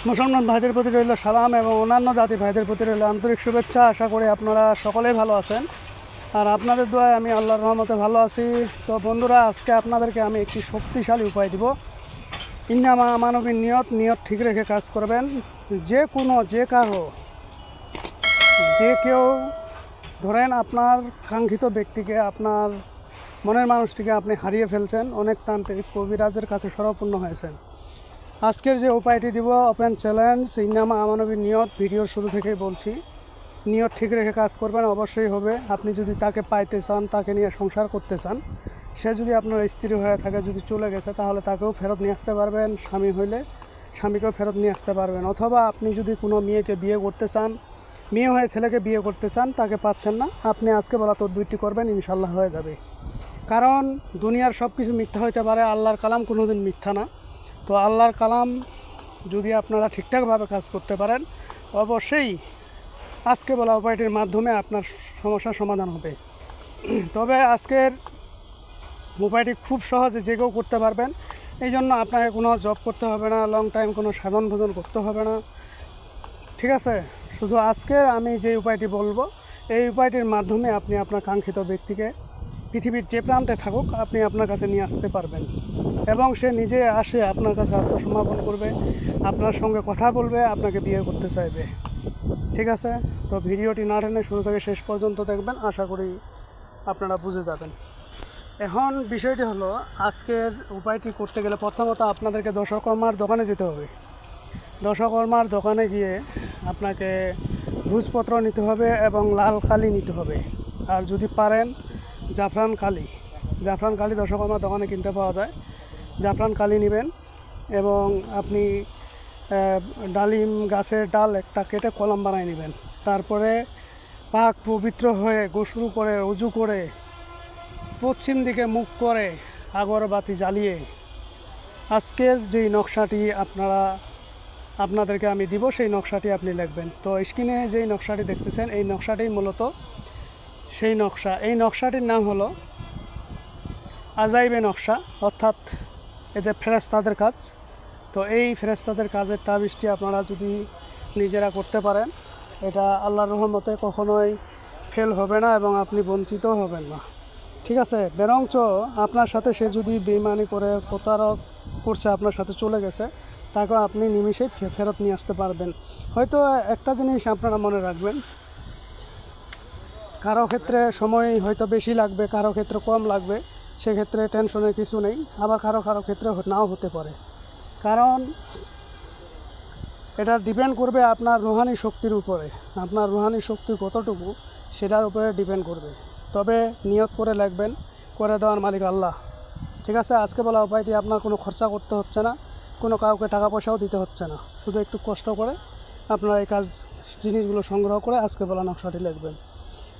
মুসলমান ভাইদের প্রতি রইল সালাম এবং অন্যান্য জাতি ভাইদের প্রতি রইল আন্তরিক শুভেচ্ছা। আশা করি আপনারা সকলেই ভালো আছেন, আর আপনাদের দোয়ায় আমি আল্লাহর রহমতে ভালো আছি। তো বন্ধুরা, আজকে আপনাদেরকে আমি একটি শক্তিশালী উপায় দিব। ইন্নামা মানবীর নিয়ত ঠিক রেখে কাজ করবেন। যে কারো যে কেউ ধরেন আপনার কাঙ্ক্ষিত ব্যক্তিকে, আপনার মনের মানুষটিকে আপনি হারিয়ে ফেলছেন, অনেক তান্ত্রিক কবিরাজের কাছে শরণাপন্ন হয়েছেন। আজকের যে উপায়টি দিব, ওপেন চ্যালেঞ্জ, ইন্নামা মানবীর ভিডিওর শুরু থেকেই বলছি, নিয়ত ঠিক রেখে কাজ করবেন, অবশ্যই হবে। আপনি যদি তাকে পাইতে চান, তাকে নিয়ে সংসার করতে চান, সে যদি আপনার স্ত্রী হয়ে থাকে, যদি চলে গেছে, তাহলে তাকেও ফেরত নিয়ে আসতে পারবেন। স্বামী হইলে স্বামীকেও ফেরত নিয়ে আসতে পারবেন। অথবা আপনি যদি কোনো মেয়েকে বিয়ে করতে চান, মেয়ে হয়ে ছেলেকে বিয়ে করতে চান, তাকে পাচ্ছেন না, আপনি আজকে বলা তদবিরটি করবেন, ইনশাল্লাহ হয়ে যাবে। কারণ দুনিয়ার সব কিছু মিথ্যা হইতে পারে, আল্লাহর কালাম কোনো দিন মিথ্যা না। তো আল্লাহর কালাম যদি আপনারা ঠিকঠাকভাবে কাজ করতে পারেন, অবশ্যই আজকে বলা উপায়টির মাধ্যমে আপনার সমস্যার সমাধান হবে। তবে আজকের উপায়টি খুব সহজে যে কেউ করতে পারবেন। এই জন্য আপনাকে কোনো জব করতে হবে না, লং টাইম কোনো সাধন ভোজন করতে হবে না, ঠিক আছে? শুধু আজকে আমি যে উপায়টি বলবো, এই উপায়টির মাধ্যমে আপনি আপনার কাঙ্ক্ষিত ব্যক্তিকে পৃথিবীর যে প্রান্তে থাকুক, আপনি আপনার কাছে নিয়ে আসতে পারবেন। এবং সে নিজে আসে আপনার কাছে আত্মসমর্পণ করবে, আপনার সঙ্গে কথা বলবে, আপনাকে বিয়ে করতে চাইবে, ঠিক আছে? তো ভিডিওটি না টেনে শুরু থেকে শেষ পর্যন্ত দেখবেন, আশা করি আপনারা বুঝে যাবেন। এখন বিষয়টি হলো, আজকের উপায়টি করতে গেলে প্রথমত আপনাদেরকে দশকর্মার দোকানে যেতে হবে। দশকর্মার দোকানে গিয়ে আপনাকে ভোজপত্র নিতে হবে এবং লাল কালি নিতে হবে। আর যদি পারেন জাফরান কালি দশকর্মার দোকানে কিনতে পাওয়া যায়। জাফরান কালি নেবেন এবং আপনি ডালিম গাছের ডাল একটা কেটে কলম বানায় নেবেন। তারপরে পাক পবিত্র হয়ে গোসল করে, উজু করে, পশ্চিম দিকে মুখ করে, আগরবাতি জ্বালিয়ে আজকের যেই নকশাটি আপনাদেরকে আমি দিব, সেই নকশাটি আপনি লিখবেন। তো স্ক্রিনে যেই নকশাটি দেখতেছেন, এই নকশাটি মূলত সেই নকশা। এই নকশাটির নাম হলো আজাইবে নকশা, অর্থাৎ এতে ফেরেশতাদের কাজ। তো এই ফেরেশতাদের কাজের তাবিজটি আপনারা যদি নিজেরা করতে পারেন, এটা আল্লাহর রহমতে কখনোই ফেল হবে না এবং আপনি বঞ্চিত হবেন না, ঠিক আছে? বরঞ্চ আপনার সাথে সে যদি বেইমানি করে, প্রতারক করছে, আপনার সাথে চলে গেছে, তাকে আপনি নিমিষেই ফেরত নিয়ে আসতে পারবেন। হয়তো একটা জিনিস আপনারা মনে রাখবেন, কারো ক্ষেত্রে সময় হয়তো বেশি লাগবে, কারো ক্ষেত্রে কম লাগবে, সেক্ষেত্রে টেনশনের কিছু নেই। আবার কারো ক্ষেত্রে নাও হতে পারে, কারণ এটা ডিপেন্ড করবে আপনার রুহানি শক্তির উপরে। আপনার রুহানি শক্তি কতটুকু, সেটার উপরে ডিপেন্ড করবে। তবে নিয়ত করে লিখবেন, করে দেওয়ার মালিক আল্লাহ, ঠিক আছে? আজকে বলা উপায়টি আপনার কোনো খরচা করতে হচ্ছে না, কোনো কাউকে টাকা পয়সাও দিতে হচ্ছে না। শুধু একটু কষ্ট করে আপনারা এই জিনিসগুলো সংগ্রহ করে আজকে বলা নকশাটি লিখবেন।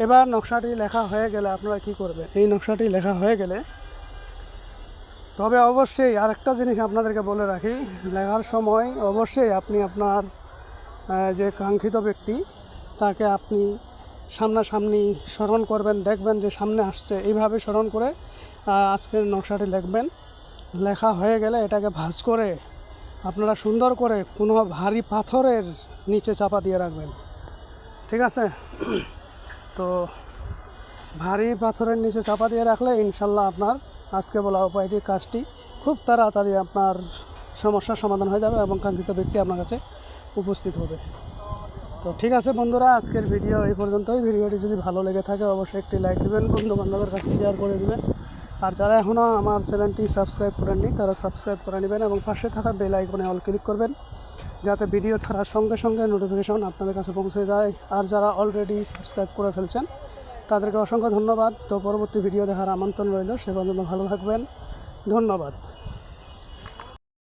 এবার নকশাটি লেখা হয়ে গেলে আপনারা কি করবেন? এই নকশাটি লেখা হয়ে গেলে, তবে অবশ্যই আরেকটা জিনিস আপনাদেরকে বলে রাখি, লেখার সময় অবশ্যই আপনি আপনার যে কাঙ্ক্ষিত ব্যক্তি, তাকে আপনি সামনাসামনি স্মরণ করবেন, দেখবেন যে সামনে আসছে, এইভাবে স্মরণ করে আজকের নকশাটি লিখবেন। লেখা হয়ে গেলে এটাকে ভাঁজ করে আপনারা সুন্দর করে কোনো ভারী পাথরের নিচে চাপা দিয়ে রাখবেন, ঠিক আছে? তো ভারী পাথরের নিচে চাপা দিয়ে রাখলে ইনশাল্লাহ আপনার আজকে বলা উপায়টির কাজটি খুব তাড়াতাড়ি আপনার সমস্যার সমাধান হয়ে যাবে এবং কাঙ্ক্ষিত ব্যক্তি আপনার কাছে উপস্থিত হবে। তো ঠিক আছে বন্ধুরা, আজকের ভিডিও এই পর্যন্তই। ভিডিওটি যদি ভালো লেগে থাকে অবশ্যই একটি লাইক দেবেন, বন্ধুবান্ধবের কাছে শেয়ার করে দেবেন। আর যারা এখনও আমার চ্যানেলটি সাবস্ক্রাইব করেননি, তারা সাবস্ক্রাইব করে নেবেন এবং পাশে থাকা বেল আইকনে অল ক্লিক করবেন, যাতে ভিডিও ছাড়ার সঙ্গে সঙ্গে নোটিফিকেশন আপনাদের কাছে পৌঁছে যায়। আর যারা অলরেডি সাবস্ক্রাইব করে ফেলছেন, তাদেরকে অসংখ্য ধন্যবাদ। তো পরবর্তী ভিডিও দেখার আমন্ত্রণ রইল। সে পর্যন্ত ভালো থাকবেন, ধন্যবাদ।